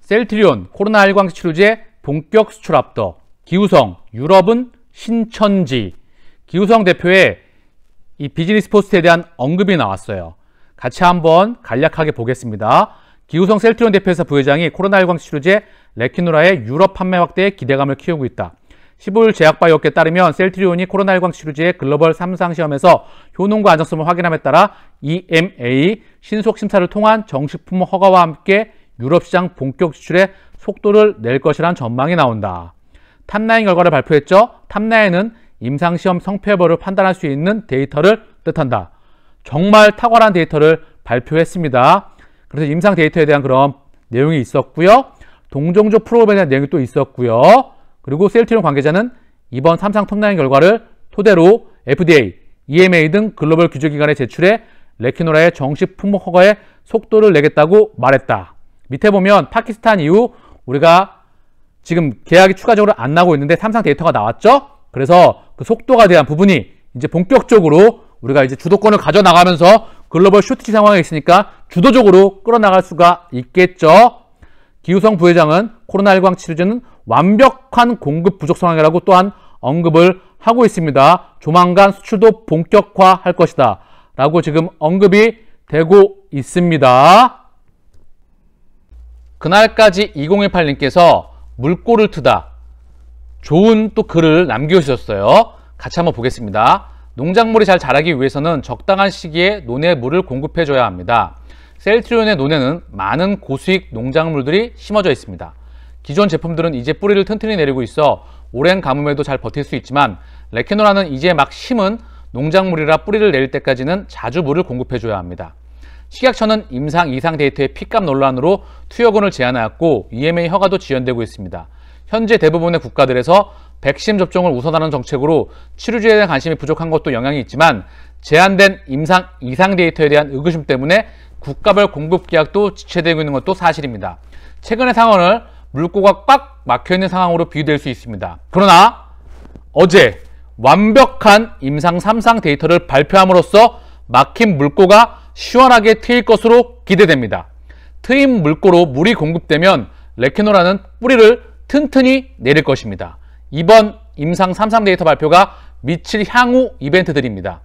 셀트리온 코로나19 치료제 본격 수출 앞둬. 기우성 유럽은 신천지. 기우성 대표의 이 비즈니스 포스트에 대한 언급이 나왔어요. 같이 한번 간략하게 보겠습니다. 기우성 셀트리온 대표이사 부회장이 코로나19 치료제 레키노라의 유럽 판매 확대에 기대감을 키우고 있다. 15일 제약바이오업계에 따르면 셀트리온이 코로나19 치료제의 글로벌 3상 시험에서 효능과 안정성을 확인함에 따라 EMA 신속 심사를 통한 정식품 허가와 함께 유럽 시장 본격 수출에 속도를 낼 것이란 전망이 나온다. 탑9 결과를 발표했죠. 탑9은 임상시험 성패 여부를 판단할 수 있는 데이터를 뜻한다. 정말 탁월한 데이터를 발표했습니다. 그래서 임상 데이터에 대한 그런 내용이 있었고요. 동종조 프로그램에 대한 내용이 또 있었고요. 그리고 셀트리온 관계자는 이번 3상 톱9 결과를 토대로 FDA, EMA 등 글로벌 규제기관에 제출해 레키노라의 정식 품목 허가에 속도를 내겠다고 말했다. 밑에 보면 파키스탄 이후 우리가 지금 계약이 추가적으로 안 나고 있는데 3상 데이터가 나왔죠? 그래서 그 속도가 대한 부분이 이제 본격적으로 우리가 이제 주도권을 가져나가면서 글로벌 쇼티지 상황에 있으니까 주도적으로 끌어나갈 수가 있겠죠. 기우성 부회장은 코로나19 치료제는 완벽한 공급 부족 상황이라고 또한 언급을 하고 있습니다. 조만간 수출도 본격화할 것이다 라고 지금 언급이 되고 있습니다. 그날까지 2018님께서 물꼬를 트다 좋은 또 글을 남겨주셨어요. 같이 한번 보겠습니다. 농작물이 잘 자라기 위해서는 적당한 시기에 논에 물을 공급해줘야 합니다. 셀트리온의 논에는 많은 고수익 농작물들이 심어져 있습니다. 기존 제품들은 이제 뿌리를 튼튼히 내리고 있어 오랜 가뭄에도 잘 버틸 수 있지만 레키노라는 이제 막 심은 농작물이라 뿌리를 내릴 때까지는 자주 물을 공급해줘야 합니다. 식약처는 임상 이상 데이터의 핏값 논란으로 투여군을 제한하였고 EMA 허가도 지연되고 있습니다. 현재 대부분의 국가들에서 백신 접종을 우선하는 정책으로 치료제에 대한 관심이 부족한 것도 영향이 있지만 제한된 임상 이상 데이터에 대한 의구심 때문에 국가별 공급 계약도 지체되고 있는 것도 사실입니다. 최근의 상황을 물꼬가 꽉 막혀있는 상황으로 비유될 수 있습니다. 그러나 어제 완벽한 임상 3상 데이터를 발표함으로써 막힌 물꼬가 시원하게 트일 것으로 기대됩니다. 트인 물꼬로 물이 공급되면 레키노라는 뿌리를 튼튼히 내릴 것입니다. 이번 임상 3상 데이터 발표가 미칠 향후 이벤트들입니다.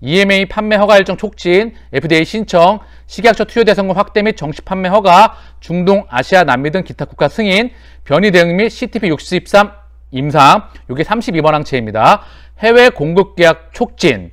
EMA 판매 허가 일정 촉진, FDA 신청, 식약처 투여 대상군 확대 및 정식 판매 허가, 중동, 아시아, 남미 등 기타 국가 승인, 변이 대응 및 CTP63 임상, 이게 32번 항체입니다. 해외 공급 계약 촉진,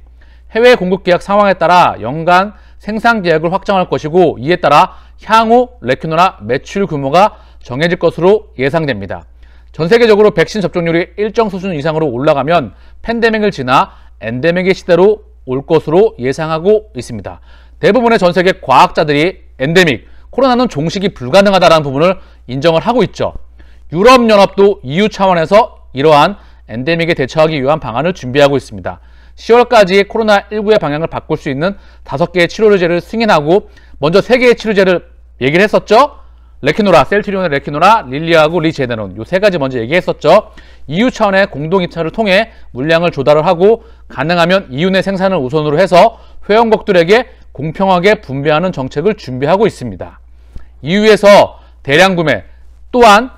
해외 공급 계약 상황에 따라 연간 생산 계약을 확정할 것이고 이에 따라 향후 레키노라 매출 규모가 정해질 것으로 예상됩니다. 전 세계적으로 백신 접종률이 일정 수준 이상으로 올라가면 팬데믹을 지나 엔데믹의 시대로 올 것으로 예상하고 있습니다. 대부분의 전 세계 과학자들이 엔데믹, 코로나는 종식이 불가능하다는 부분을 인정을 하고 있죠. 유럽연합도 EU 차원에서 이러한 엔데믹에 대처하기 위한 방안을 준비하고 있습니다. 10월까지 코로나19의 방향을 바꿀 수 있는 5개의 치료제를 승인하고 먼저 3개의 치료제를 얘기를 했었죠. 레키노라, 셀트리온의 레키노라, 릴리하고 리제네론 이 3가지 먼저 얘기했었죠. EU 차원의 공동 입찰을 통해 물량을 조달을 하고 가능하면 EU 내 생산을 우선으로 해서 회원국들에게 공평하게 분배하는 정책을 준비하고 있습니다. EU에서 대량 구매 또한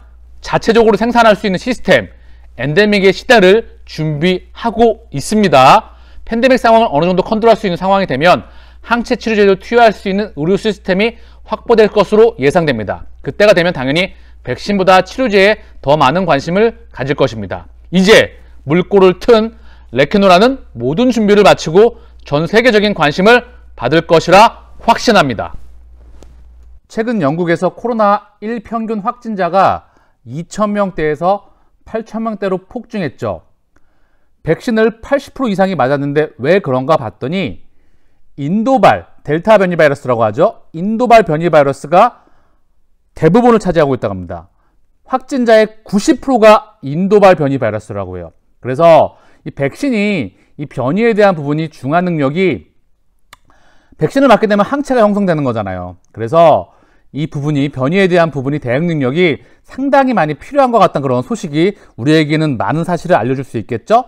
자체적으로 생산할 수 있는 시스템, 엔데믹의 시대를 준비하고 있습니다. 팬데믹 상황을 어느 정도 컨트롤할 수 있는 상황이 되면 항체 치료제를 투여할 수 있는 의료 시스템이 확보될 것으로 예상됩니다. 그때가 되면 당연히 백신보다 치료제에 더 많은 관심을 가질 것입니다. 이제 물꼬를 튼 레키노라는 모든 준비를 마치고 전 세계적인 관심을 받을 것이라 확신합니다. 최근 영국에서 코로나1 평균 확진자가 2,000명대에서 8,000명대로 폭증했죠. 백신을 80% 이상이 맞았는데 왜 그런가 봤더니 인도발 델타 변이 바이러스라고 하죠. 인도발 변이 바이러스가 대부분을 차지하고 있다고 합니다. 확진자의 90%가 인도발 변이 바이러스라고 해요. 그래서 이 백신이 이 변이에 대한 부분이 중한 능력이 백신을 맞게 되면 항체가 형성되는 거잖아요. 그래서 이 부분이 변이에 대한 부분이 대응 능력이 상당히 많이 필요한 것 같다는 그런 소식이 우리에게는 많은 사실을 알려줄 수 있겠죠.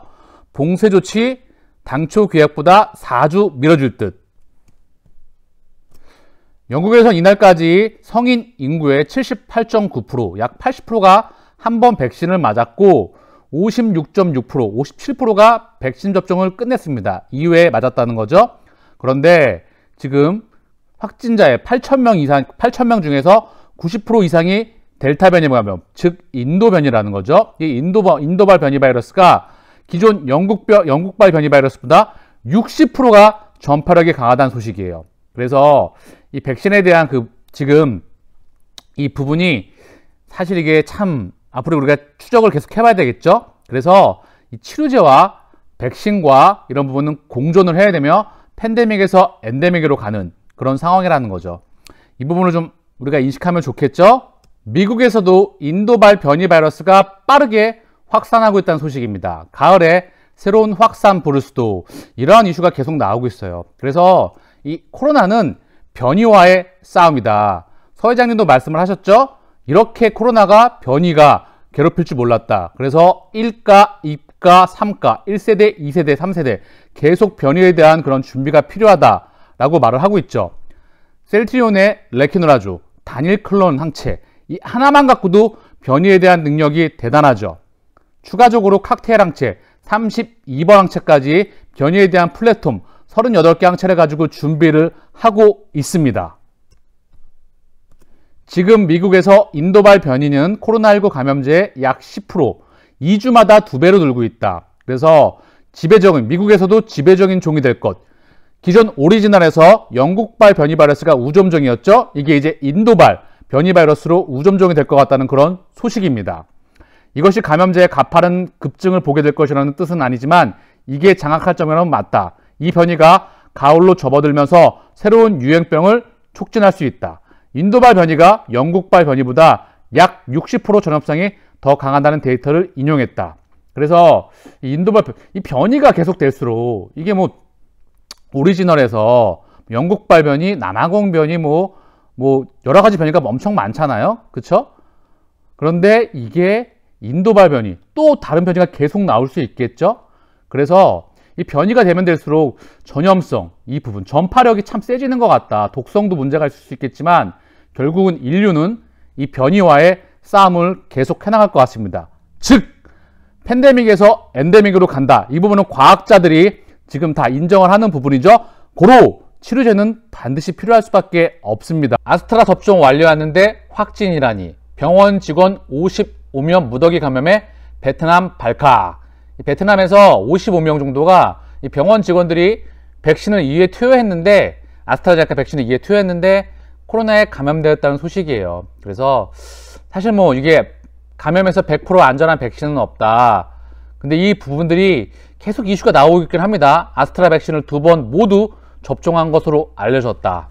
봉쇄 조치 당초 계획보다 4주 미뤄질 듯. 영국에서 이날까지 성인 인구의 78.9%, 약 80%가 한 번 백신을 맞았고 56.6%, 57%가 백신 접종을 끝냈습니다. 2회에 맞았다는 거죠. 그런데 지금 확진자의 8,000명 중에서 90% 이상이 델타 변이 감염, 즉 인도 변이라는 거죠. 이 인도발 변이 바이러스가 기존 영국발 변이 바이러스보다 60%가 전파력이 강하다는 소식이에요. 그래서 이 백신에 대한 지금 이 부분이 사실 이게 참 앞으로 우리가 추적을 계속 해봐야 되겠죠. 그래서 이 치료제와 백신과 이런 부분은 공존을 해야 되며 팬데믹에서 엔데믹으로 가는 그런 상황이라는 거죠. 이 부분을 좀 우리가 인식하면 좋겠죠. 미국에서도 인도발 변이 바이러스가 빠르게 확산하고 있다는 소식입니다. 가을에 새로운 확산 부를 수도, 이러한 이슈가 계속 나오고 있어요. 그래서 이 코로나는 변이와의 싸움이다. 서 회장님도 말씀을 하셨죠. 이렇게 코로나가 변이가 괴롭힐 줄 몰랐다. 그래서 1가, 2가, 3가, 1세대, 2세대, 3세대 계속 변이에 대한 그런 준비가 필요하다라고 말을 하고 있죠. 셀트리온의 레퀴노라주, 단일 클론 항체, 이 하나만 갖고도 변이에 대한 능력이 대단하죠. 추가적으로 칵테일 항체, 32번 항체까지 변이에 대한 플랫폼 38개 항체를 가지고 준비를 하고 있습니다. 지금 미국에서 인도발 변이는 코로나19 감염자의 약 10%, 2주마다 2배로 늘고 있다. 그래서 미국에서도 지배적인 종이 될 것. 기존 오리지널에서 영국발 변이 바이러스가 우점종이었죠. 이게 이제 인도발 변이 바이러스로 우점종이 될 것 같다는 그런 소식입니다. 이것이 감염자의 가파른 급증을 보게 될 것이라는 뜻은 아니지만 이게 장악할 점이라면 맞다. 이 변이가 가을로 접어들면서 새로운 유행병을 촉진할 수 있다. 인도발 변이가 영국발 변이보다 약 60% 전염성이 더 강하다는 데이터를 인용했다. 그래서 이 변이가 계속될수록 이게 뭐 오리지널에서 영국발 변이, 남아공 변이 뭐 여러 가지 변이가 엄청 많잖아요. 그렇죠? 그런데 이게 인도발 변이, 또 다른 변이가 계속 나올 수 있겠죠? 그래서 이 변이가 되면 될수록 전염성, 이 부분, 전파력이 참 세지는 것 같다. 독성도 문제가 있을 수 있겠지만 결국은 인류는 이 변이와의 싸움을 계속 해나갈 것 같습니다. 즉, 팬데믹에서 엔데믹으로 간다. 이 부분은 과학자들이 지금 다 인정을 하는 부분이죠. 고로 치료제는 반드시 필요할 수밖에 없습니다. 아스트라 접종 완료했는데 확진이라니. 병원 직원 55명 무더기 감염에 베트남 발칵. 베트남에서 55명 정도가 병원 직원들이 백신을 2회 투여했는데, 아스트라제네카 백신을 2회 투여했는데 코로나에 감염되었다는 소식이에요. 그래서 사실 뭐 이게 감염에서 100% 안전한 백신은 없다. 근데 이 부분들이 계속 이슈가 나오고 있긴 합니다. 아스트라 백신을 2번 모두 접종한 것으로 알려졌다.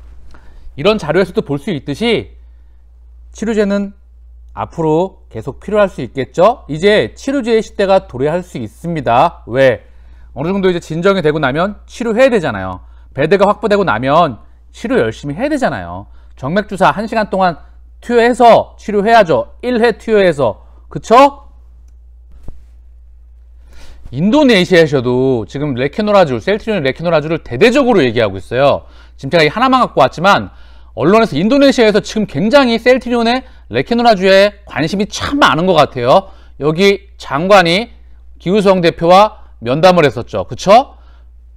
이런 자료에서도 볼 수 있듯이 치료제는 앞으로 계속 필요할 수 있겠죠. 이제 치료제의 시대가 도래할 수 있습니다. 왜? 어느 정도 이제 진정이 되고 나면 치료해야 되잖아요. 베드가 확보되고 나면 치료 열심히 해야 되잖아요. 정맥주사 1시간 동안 투여해서 치료해야죠. 1회 투여해서. 그쵸? 인도네시아에서도 지금 셀트리온 레퀴노라주를 대대적으로 얘기하고 있어요. 지금 제가 이 하나만 갖고 왔지만 언론에서 인도네시아에서 지금 굉장히 셀트리온의 레퀴노라주에 관심이 참 많은 것 같아요. 여기 장관이 기우성 대표와 면담을 했었죠. 그쵸?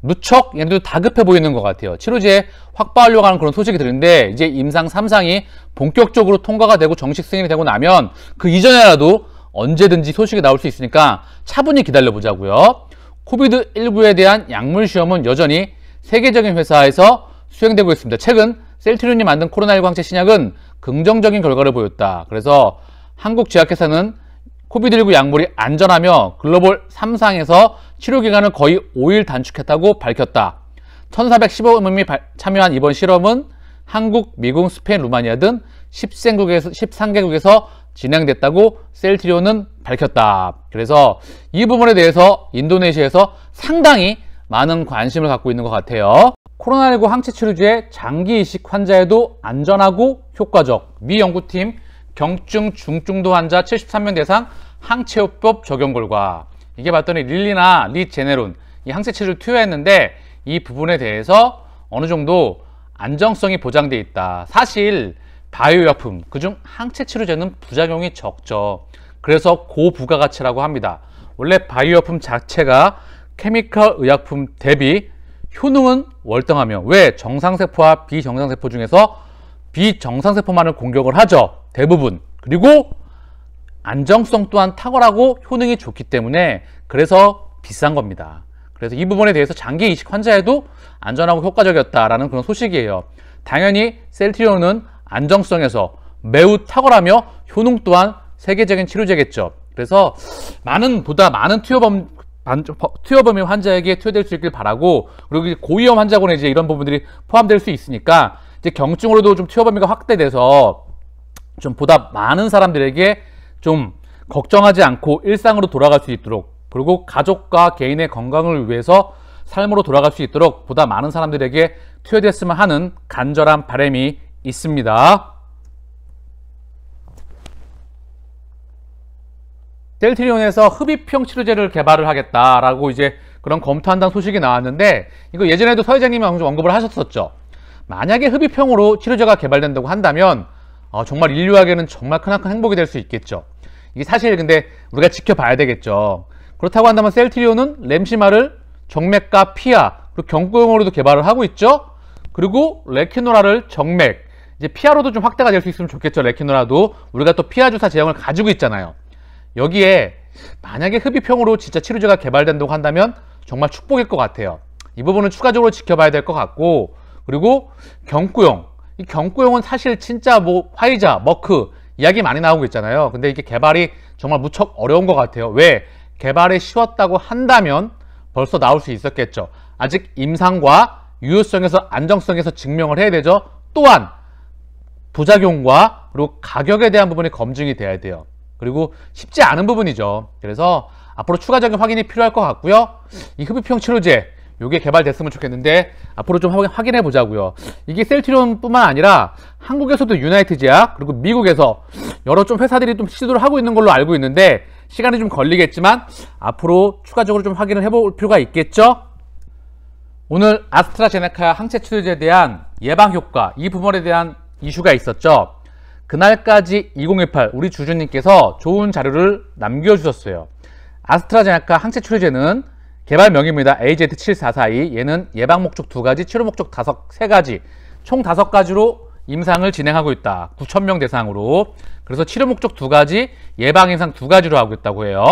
무척 얘네들 다급해 보이는 것 같아요. 치료제 확보하려고 하는 그런 소식이 들리는데 이제 임상 3상이 본격적으로 통과가 되고 정식 승인이 되고 나면 그 이전에라도 언제든지 소식이 나올 수 있으니까 차분히 기다려 보자고요. 코비드19에 대한 약물 시험은 여전히 세계적인 회사에서 수행되고 있습니다. 최근 셀트리온이 만든 코로나19 항체 신약은 긍정적인 결과를 보였다. 그래서 한국 제약회사는 코비드19 약물이 안전하며 글로벌 3상에서 치료기간을 거의 5일 단축했다고 밝혔다. 1415명이 참여한 이번 실험은 한국, 미국, 스페인, 루마니아 등 13개국에서 진행됐다고 셀트리온은 밝혔다. 그래서 이 부분에 대해서 인도네시아에서 상당히 많은 관심을 갖고 있는 것 같아요. 코로나19 항체 치료제 장기 이식 환자에도 안전하고 효과적. 미 연구팀 경증 중증도 환자 73명 대상 항체요법 적용 결과. 이게 봤더니 릴리나 리제네론 이 항체 치료를 투여했는데 이 부분에 대해서 어느 정도 안정성이 보장되어 있다. 사실 바이오의약품, 그중 항체 치료제는 부작용이 적죠. 그래서 고부가가치라고 합니다. 원래 바이오의약품 자체가 케미컬 의약품 대비 효능은 월등하며, 왜? 정상세포와 비정상세포 중에서 비정상세포만을 공격을 하죠, 대부분. 그리고 안정성 또한 탁월하고 효능이 좋기 때문에 그래서 비싼 겁니다. 그래서 이 부분에 대해서 장기 이식 환자에도 안전하고 효과적이었다라는 그런 소식이에요. 당연히 셀트리온은 안정성에서 매우 탁월하며 효능 또한 세계적인 치료제겠죠. 그래서 보다 많은 투여범위 환자에게 투여될 수 있길 바라고, 그리고 고위험 환자군에 이제 이런 부분들이 포함될 수 있으니까 이제 경증으로도 좀 투여범위가 확대돼서 좀 보다 많은 사람들에게 좀 걱정하지 않고 일상으로 돌아갈 수 있도록, 그리고 가족과 개인의 건강을 위해서 삶으로 돌아갈 수 있도록 보다 많은 사람들에게 투여됐으면 하는 간절한 바람이 있습니다. 셀트리온에서 흡입형 치료제를 개발을 하겠다라고 이제 그런 검토한다는 소식이 나왔는데, 이거 예전에도 서 회장님이 언급을 하셨었죠. 만약에 흡입형으로 치료제가 개발된다고 한다면 정말 인류에게는 정말 크나큰 행복이 될 수 있겠죠. 이게 사실 근데 우리가 지켜봐야 되겠죠. 그렇다고 한다면 셀트리온은 램시마를 정맥과 피하, 그리고 경구용으로도 개발을 하고 있죠. 그리고 레키노라를 정맥, 이제 피하로도 좀 확대가 될 수 있으면 좋겠죠. 레키노라도 우리가 또 피하 주사 제형을 가지고 있잖아요. 여기에 만약에 흡입형으로 진짜 치료제가 개발된다고 한다면 정말 축복일 것 같아요. 이 부분은 추가적으로 지켜봐야 될 것 같고, 그리고 경구용, 이 경구용은 사실 진짜 뭐 화이자, 머크 이야기 많이 나오고 있잖아요. 근데 이게 개발이 정말 무척 어려운 것 같아요. 왜? 개발이 쉬웠다고 한다면 벌써 나올 수 있었겠죠. 아직 임상과 유효성에서 안정성에서 증명을 해야 되죠. 또한 부작용과 그리고 가격에 대한 부분이 검증이 돼야 돼요. 그리고 쉽지 않은 부분이죠. 그래서 앞으로 추가적인 확인이 필요할 것 같고요. 이 흡입형 치료제 요게 개발됐으면 좋겠는데 앞으로 좀 확인해 보자고요. 이게 셀트리온 뿐만 아니라 한국에서도 유나이트 제약, 그리고 미국에서 여러 좀 회사들이 좀 시도를 하고 있는 걸로 알고 있는데 시간이 좀 걸리겠지만 앞으로 추가적으로 좀 확인을 해볼 필요가 있겠죠. 오늘 아스트라제네카 항체 치료제에 대한 예방 효과, 이 부분에 대한 이슈가 있었죠. 그날까지 2018 우리 주주님께서 좋은 자료를 남겨주셨어요. 아스트라제네카 항체 치료제는 개발 명입니다. AZ7442. 얘는 예방 목적 2가지, 치료 목적 3가지, 총 5가지로 임상을 진행하고 있다. 9,000명 대상으로. 그래서 치료 목적 2가지, 예방 임상 2가지로 하고 있다고 해요.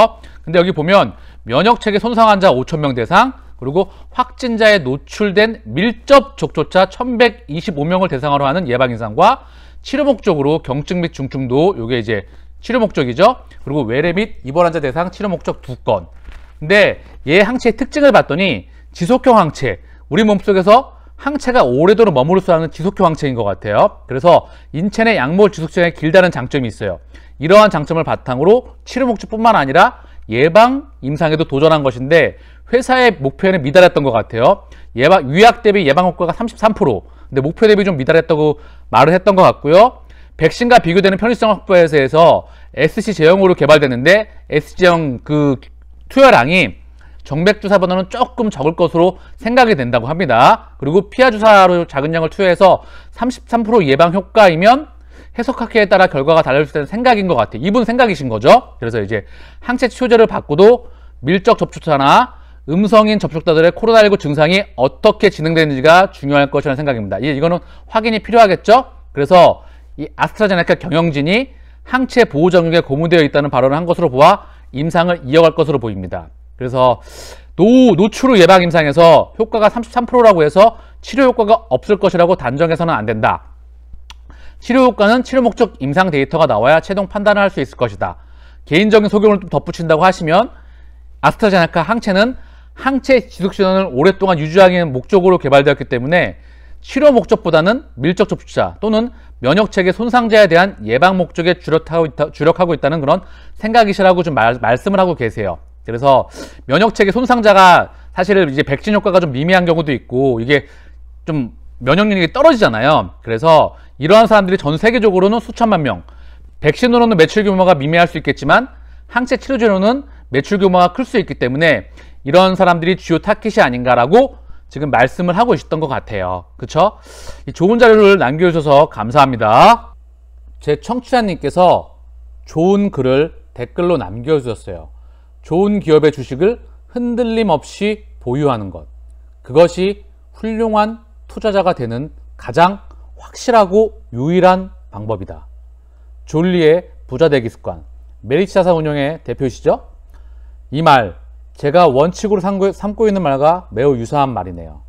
근데 여기 보면 면역체계 손상 환자 5,000명 대상, 그리고 확진자에 노출된 밀접 접촉자 1,125명을 대상으로 하는 예방 임상과 치료 목적으로 경증 및 중증도, 요게 이제 치료 목적이죠. 그리고 외래 및 입원 환자 대상 치료 목적 2건. 근데 얘 항체의 특징을 봤더니 지속형 항체, 우리 몸속에서 항체가 오래도록 머무를 수 있는 지속형 항체인 것 같아요. 그래서 인체 내 약물 지속성이 길다는 장점이 있어요. 이러한 장점을 바탕으로 치료 목적뿐만 아니라 예방 임상에도 도전한 것인데 회사의 목표에는 미달했던 것 같아요. 유약 대비 예방 효과가 33%, 근데 목표 대비 좀 미달했다고 말을 했던 것 같고요. 백신과 비교되는 편의성 확보에서 SC 제형으로 개발됐는데 SC 제형 그 투여량이 정맥 주사보다는 조금 적을 것으로 생각이 된다고 합니다. 그리고 피하 주사로 작은 양을 투여해서 33% 예방 효과이면 해석학회에 따라 결과가 달라질 수 있다는 생각인 것 같아요. 이분 생각이신 거죠. 그래서 이제 항체 치료제를 받고도 밀접 접촉자나 음성인 접촉자들의 코로나19 증상이 어떻게 진행되는지가 중요할 것이라는 생각입니다. 이거는 확인이 필요하겠죠. 그래서 이 아스트라제네카 경영진이 항체 보호 정력에 고무되어 있다는 발언을 한 것으로 보아 임상을 이어갈 것으로 보입니다. 그래서 노출 후 예방 임상에서 효과가 33%라고 해서 치료 효과가 없을 것이라고 단정해서는 안 된다. 치료 효과는 치료 목적 임상 데이터가 나와야 최종 판단을 할 수 있을 것이다. 개인적인 소견을 좀 덧붙인다고 하시면 아스트라제네카 항체는 항체 지속시간을 오랫동안 유지하는 목적으로 개발되었기 때문에 치료 목적보다는 밀접 접촉자 또는 면역체계 손상자에 대한 예방 목적에 주력하고 있다는 그런 생각이시라고 좀 말씀을 하고 계세요. 그래서 면역체계 손상자가 사실 이제 백신 효과가 좀 미미한 경우도 있고 이게 좀 면역력이 떨어지잖아요. 그래서 이러한 사람들이 전 세계적으로는 수천만 명, 백신으로는 매출 규모가 미미할 수 있겠지만 항체 치료제로는 매출 규모가 클 수 있기 때문에 이런 사람들이 주요 타깃이 아닌가라고 지금 말씀을 하고 있었던 것 같아요. 그쵸? 이 좋은 자료를 남겨주셔서 감사합니다. 제 청취자님께서 좋은 글을 댓글로 남겨주셨어요. 좋은 기업의 주식을 흔들림 없이 보유하는 것, 그것이 훌륭한 투자자가 되는 가장 확실하고 유일한 방법이다. 졸리의 부자 되기 습관, 메리츠 자산운용의 대표이시죠? 이 말, 제가 원칙으로 삼고 있는 말과 매우 유사한 말이네요.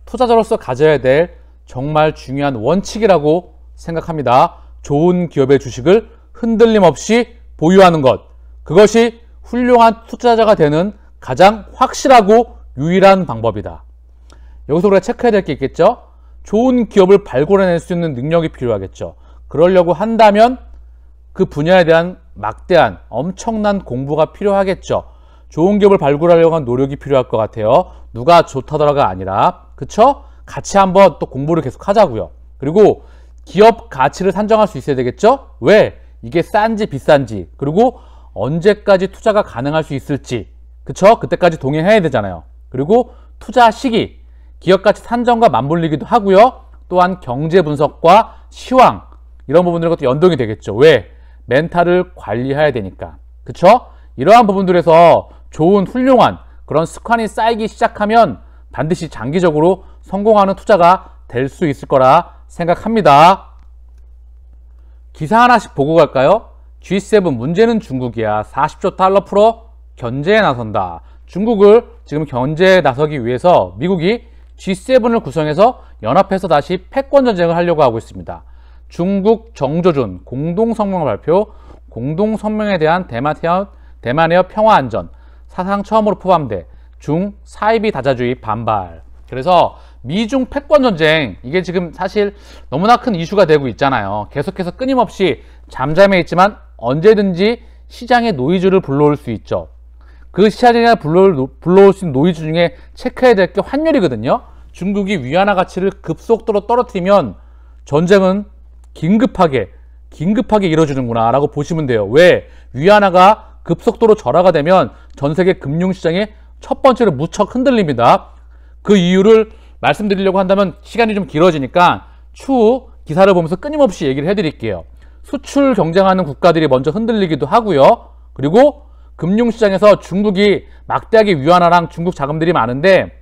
투자자로서 가져야 될 정말 중요한 원칙이라고 생각합니다. 좋은 기업의 주식을 흔들림 없이 보유하는 것, 그것이 훌륭한 투자자가 되는 가장 확실하고 유일한 방법이다. 여기서 우리가 체크해야 될 게 있겠죠? 좋은 기업을 발굴해낼 수 있는 능력이 필요하겠죠. 그러려고 한다면 그 분야에 대한 막대한 엄청난 공부가 필요하겠죠. 좋은 기업을 발굴하려고 하는 노력이 필요할 것 같아요. 누가 좋다더라가 아니라, 그쵸? 같이 한번 또 공부를 계속 하자고요. 그리고 기업 가치를 산정할 수 있어야 되겠죠? 왜? 이게 싼지 비싼지, 그리고 언제까지 투자가 가능할 수 있을지, 그쵸? 그때까지 동행해야 되잖아요. 그리고 투자 시기, 기업 가치 산정과 맞물리기도 하고요. 또한 경제 분석과 시황, 이런 부분들과 또 연동이 되겠죠. 왜? 멘탈을 관리해야 되니까. 그쵸? 이러한 부분들에서 좋은 훌륭한 그런 습관이 쌓이기 시작하면 반드시 장기적으로 성공하는 투자가 될 수 있을 거라 생각합니다. 기사 하나씩 보고 갈까요? G7 문제는 중국이야. 40조 달러 풀어 견제에 나선다. 중국을 지금 견제에 나서기 위해서 미국이 G7을 구성해서 연합해서 다시 패권 전쟁을 하려고 하고 있습니다. 중국 정조준 공동성명을 발표, 공동성명에 대한 대만해협 평화안전, 사상 처음으로 포함돼 중 사이비 다자주의 반발. 그래서 미중 패권전쟁, 이게 지금 사실 너무나 큰 이슈가 되고 있잖아요. 계속해서 끊임없이 잠잠해 있지만 언제든지 시장에 노이즈를 불러올 수 있죠. 그 시장에 불러올 수 있는 노이즈 중에 체크해야 될 게 환율이거든요. 중국이 위안화 가치를 급속도로 떨어뜨리면 전쟁은 긴급하게 이루어지는구나 라고 보시면 돼요. 왜? 위안화가 급속도로 절하가 되면 전 세계 금융시장이 첫 번째로 무척 흔들립니다. 그 이유를 말씀드리려고 한다면 시간이 좀 길어지니까 추후 기사를 보면서 끊임없이 얘기를 해드릴게요. 수출 경쟁하는 국가들이 먼저 흔들리기도 하고요. 그리고 금융시장에서 중국이 막대하게 위안화랑 중국 자금들이 많은데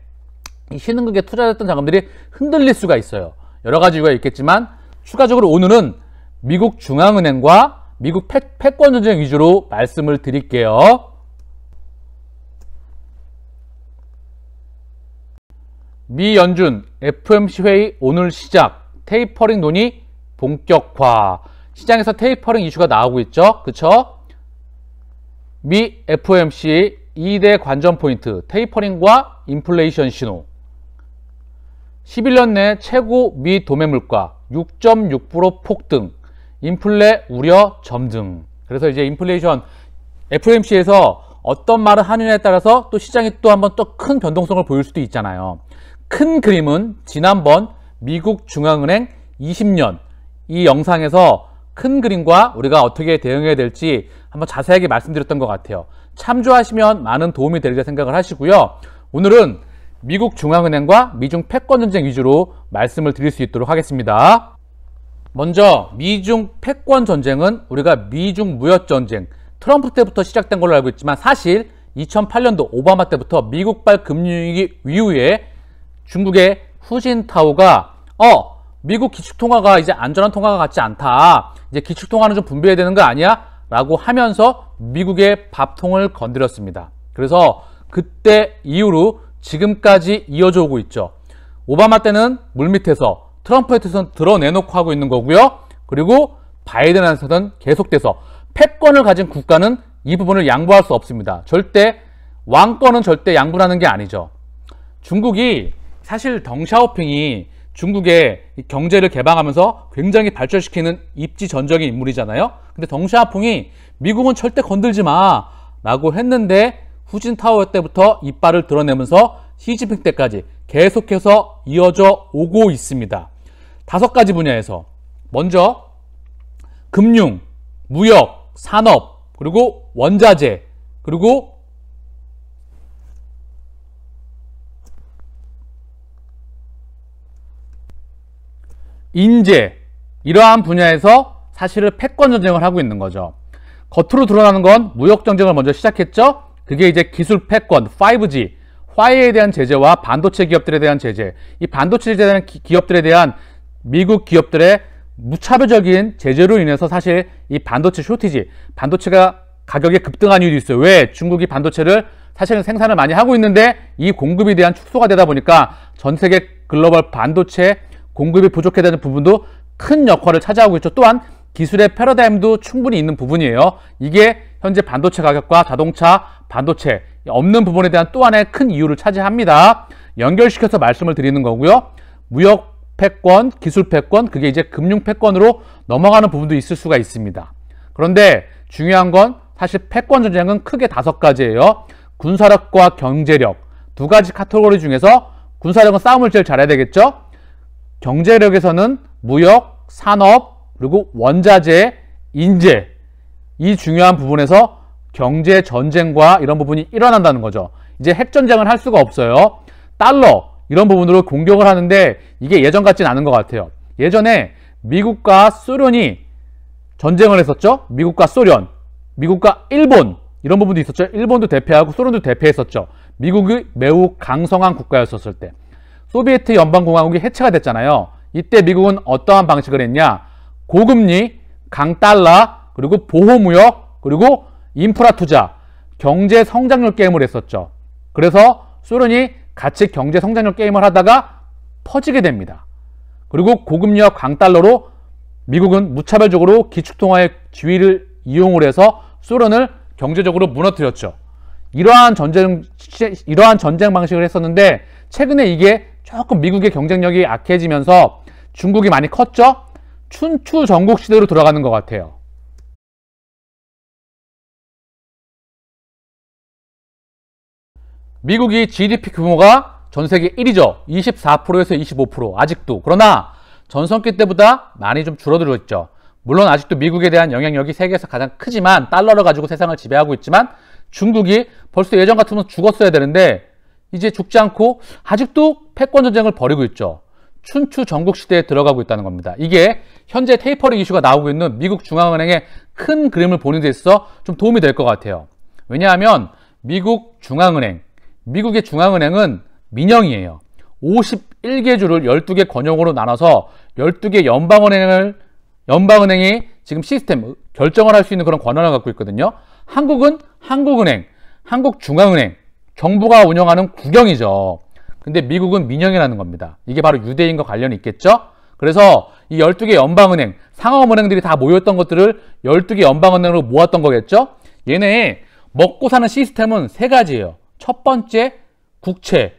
이 신흥국에 투자했던 자금들이 흔들릴 수가 있어요. 여러 가지 이유가 있겠지만 추가적으로 오늘은 미국 중앙은행과 미국 패권 전쟁 위주로 말씀을 드릴게요. 미 연준 FOMC 회의 오늘 시작, 테이퍼링 논의 본격화. 시장에서 테이퍼링 이슈가 나오고 있죠. 그쵸? 미 FOMC 2대 관전 포인트, 테이퍼링과 인플레이션 신호. 11년 내 최고 미 도매 물가 6.6% 폭등, 인플레 우려 점등. 그래서 이제 인플레이션 FOMC에서 어떤 말을 하느냐에 따라서 또 시장이 또 한번 또 큰 변동성을 보일 수도 있잖아요. 큰 그림은 지난번 미국 중앙은행 20년 이 영상에서 큰 그림과 우리가 어떻게 대응해야 될지 한번 자세하게 말씀드렸던 것 같아요. 참조하시면 많은 도움이 되리라 생각을 하시고요. 오늘은 미국 중앙은행과 미중 패권 전쟁 위주로 말씀을 드릴 수 있도록 하겠습니다. 먼저 미중 패권 전쟁은 우리가 미중 무역 전쟁, 트럼프 때부터 시작된 걸로 알고 있지만 사실 2008년도 오바마 때부터 미국발 금융위기 이후에 중국의 후진타오가 미국 기축통화가 이제 안전한 통화가 같지 않다, 이제 기축통화는 좀 분배해야 되는 거 아니야? 라고 하면서 미국의 밥통을 건드렸습니다. 그래서 그때 이후로 지금까지 이어져 오고 있죠. 오바마 때는 물밑에서, 트럼프한테서는 드러내놓고 하고 있는 거고요. 그리고 바이든한테서는 계속돼서 패권을 가진 국가는 이 부분을 양보할 수 없습니다. 절대 왕권은 절대 양보하는 게 아니죠. 중국이 사실 덩샤오핑이 중국의 경제를 개방하면서 굉장히 발전시키는 입지전적인 인물이잖아요. 근데 덩샤오핑이 미국은 절대 건들지 마 라고 했는데 후진타오 때부터 이빨을 드러내면서 시진핑 때까지 계속해서 이어져 오고 있습니다. 5가지 분야에서 먼저 금융, 무역, 산업, 그리고 원자재, 그리고 인재, 이러한 분야에서 사실은 패권 전쟁을 하고 있는 거죠. 겉으로 드러나는 건 무역 전쟁을 먼저 시작했죠. 그게 이제 기술 패권, 5G, 화웨이에 대한 제재와 반도체 기업들에 대한 제재, 이 반도체에 대한 기업들에 대한 미국 기업들의 무차별적인 제재로 인해서 사실 이 반도체 쇼티지, 반도체가 가격이 급등한 이유도 있어요. 왜? 중국이 반도체를 사실은 생산을 많이 하고 있는데 이 공급에 대한 축소가 되다 보니까 전 세계 글로벌 반도체 공급이 부족해 되는 부분도 큰 역할을 차지하고 있죠. 또한 기술의 패러다임도 충분히 있는 부분이에요. 이게 현재 반도체 가격과 자동차, 반도체 없는 부분에 대한 또 하나의 큰 이유를 차지합니다. 연결시켜서 말씀을 드리는 거고요. 무역 패권, 기술 패권, 그게 이제 금융 패권으로 넘어가는 부분도 있을 수가 있습니다. 그런데 중요한 건 사실 패권 전쟁은 크게 5가지예요. 군사력과 경제력, 2가지 카테고리 중에서 군사력은 싸움을 제일 잘해야 되겠죠. 경제력에서는 무역, 산업, 그리고 원자재, 인재, 이 중요한 부분에서 경제 전쟁과 이런 부분이 일어난다는 거죠. 이제 핵전쟁을 할 수가 없어요. 달러, 이런 부분으로 공격을 하는데 이게 예전 같지는 않은 것 같아요. 예전에 미국과 소련이 전쟁을 했었죠. 미국과 소련, 미국과 일본, 이런 부분도 있었죠. 일본도 대패하고 소련도 대패했었죠. 미국이 매우 강성한 국가였었을 때. 소비에트 연방공화국이 해체가 됐잖아요. 이때 미국은 어떠한 방식을 했냐? 고금리, 강달러, 그리고 보호무역, 그리고 인프라 투자, 경제 성장률 게임을 했었죠. 그래서 소련이 같이 경제 성장률 게임을 하다가 퍼지게 됩니다. 그리고 고금리와 강달러로 미국은 무차별적으로 기축통화의 지위를 이용을 해서 소련을 경제적으로 무너뜨렸죠. 이러한 전쟁 방식을 했었는데 최근에 이게 조금 미국의 경쟁력이 약해지면서 중국이 많이 컸죠. 춘추 전국 시대로 돌아가는 것 같아요. 미국이 GDP 규모가 전 세계 1위죠. 24%에서 25%, 아직도. 그러나 전성기 때보다 많이 좀 줄어들고 있죠. 물론 아직도 미국에 대한 영향력이 세계에서 가장 크지만, 달러를 가지고 세상을 지배하고 있지만 중국이 벌써 예전 같으면 죽었어야 되는데 이제 죽지 않고 아직도 패권 전쟁을 벌이고 있죠. 춘추 전국 시대에 들어가고 있다는 겁니다. 이게 현재 테이퍼링 이슈가 나오고 있는 미국 중앙은행의 큰 그림을 보는 데 있어서 좀 도움이 될 것 같아요. 왜냐하면 미국의 중앙은행은 민영이에요. 51개 주를 12개 권역으로 나눠서 12개 연방은행이 지금 시스템, 결정을 할 수 있는 그런 권한을 갖고 있거든요. 한국은 한국은행, 한국중앙은행, 정부가 운영하는 국영이죠. 근데 미국은 민영이라는 겁니다. 이게 바로 유대인과 관련이 있겠죠? 그래서 이 12개 연방은행, 상업은행들이 다 모였던 것들을 12개 연방은행으로 모았던 거겠죠? 얘네 먹고 사는 시스템은 3가지예요. 첫 번째, 국채.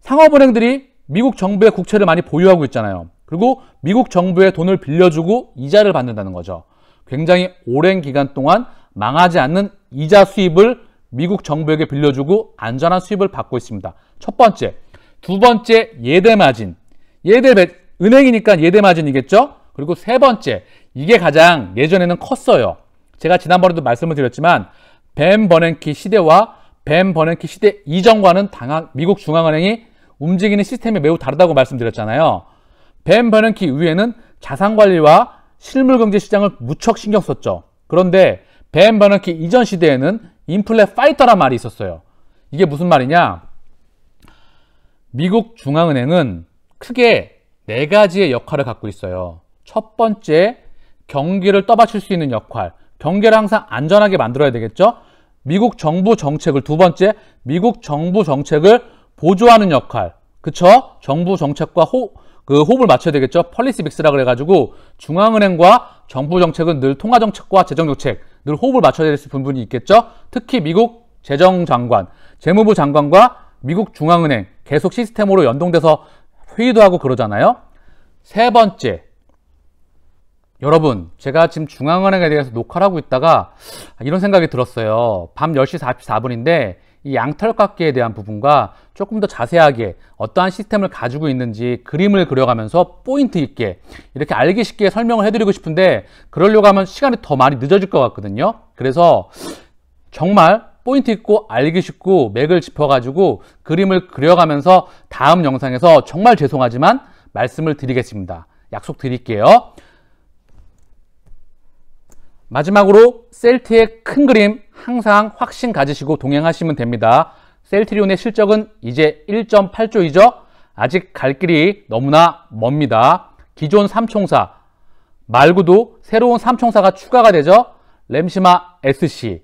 상업은행들이 미국 정부의 국채를 많이 보유하고 있잖아요. 그리고 미국 정부의 돈을 빌려주고 이자를 받는다는 거죠. 굉장히 오랜 기간 동안 망하지 않는 이자 수입을 미국 정부에게 빌려주고 안전한 수입을 받고 있습니다. 첫 번째. 두 번째, 예대마진. 은행이니까 예대마진이겠죠? 그리고 세 번째, 이게 가장 예전에는 컸어요. 제가 지난번에도 말씀을 드렸지만 벤 버냉키 시대와 벤 버냉키 시대 이전과는 미국 중앙은행이 움직이는 시스템이 매우 다르다고 말씀드렸잖아요. 벤 버냉키 이후에는 자산관리와 실물경제 시장을 무척 신경 썼죠. 그런데 벤 버냉키 이전 시대에는 인플레 파이터란 말이 있었어요. 이게 무슨 말이냐? 미국 중앙은행은 크게 4가지의 역할을 갖고 있어요. 첫 번째, 경기를 떠받칠 수 있는 역할. 경기를 항상 안전하게 만들어야 되겠죠? 미국 정부 정책을, 두 번째, 미국 정부 정책을 보조하는 역할. 그쵸? 정부 정책과 호흡을 맞춰야 되겠죠? 펄리시 믹스라 그래가지고 중앙은행과 정부 정책은 늘 통화정책과 재정정책, 늘 호흡을 맞춰야 될 부분이 있겠죠? 특히 미국 재정장관, 재무부 장관과 미국 중앙은행 계속 시스템으로 연동돼서 회의도 하고 그러잖아요. 세 번째, 여러분, 제가 지금 중앙은행에 대해서 녹화를 하고 있다가 이런 생각이 들었어요. 밤 10시 44분인데 이 양털깎기에 대한 부분과 조금 더 자세하게 어떠한 시스템을 가지고 있는지 그림을 그려가면서 포인트 있게 이렇게 알기 쉽게 설명을 해드리고 싶은데 그러려고 하면 시간이 더 많이 늦어질 것 같거든요. 그래서 정말 포인트 있고 알기 쉽고 맥을 짚어가지고 그림을 그려가면서 다음 영상에서 정말 죄송하지만 말씀을 드리겠습니다. 약속드릴게요. 마지막으로 셀트의 큰 그림 항상 확신 가지시고 동행하시면 됩니다. 셀트리온의 실적은 이제 1.8조이죠. 아직 갈 길이 너무나 멉니다. 기존 3총사 말고도 새로운 3총사가 추가가 되죠. 램시마 SC.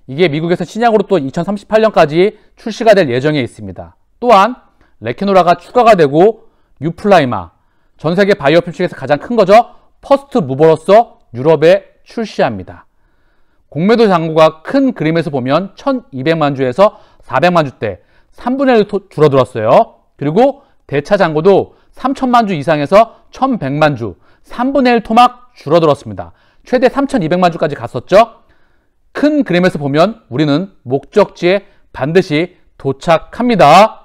이게 미국에서 신약으로 또 2038년까지 출시가 될 예정에 있습니다. 또한 레케노라가 추가가 되고 유플라이마, 전 세계 바이오품 중에서 가장 큰 거죠. 퍼스트 무버로서 유럽에 출시합니다. 공매도 잔고가 큰 그림에서 보면 1200만 주에서 400만 주대 3분의 1 줄어들었어요. 그리고 대차 잔고도 3000만 주 이상에서 1100만 주 3분의 1 토막 줄어들었습니다. 최대 3200만 주까지 갔었죠. 큰 그림에서 보면 우리는 목적지에 반드시 도착합니다.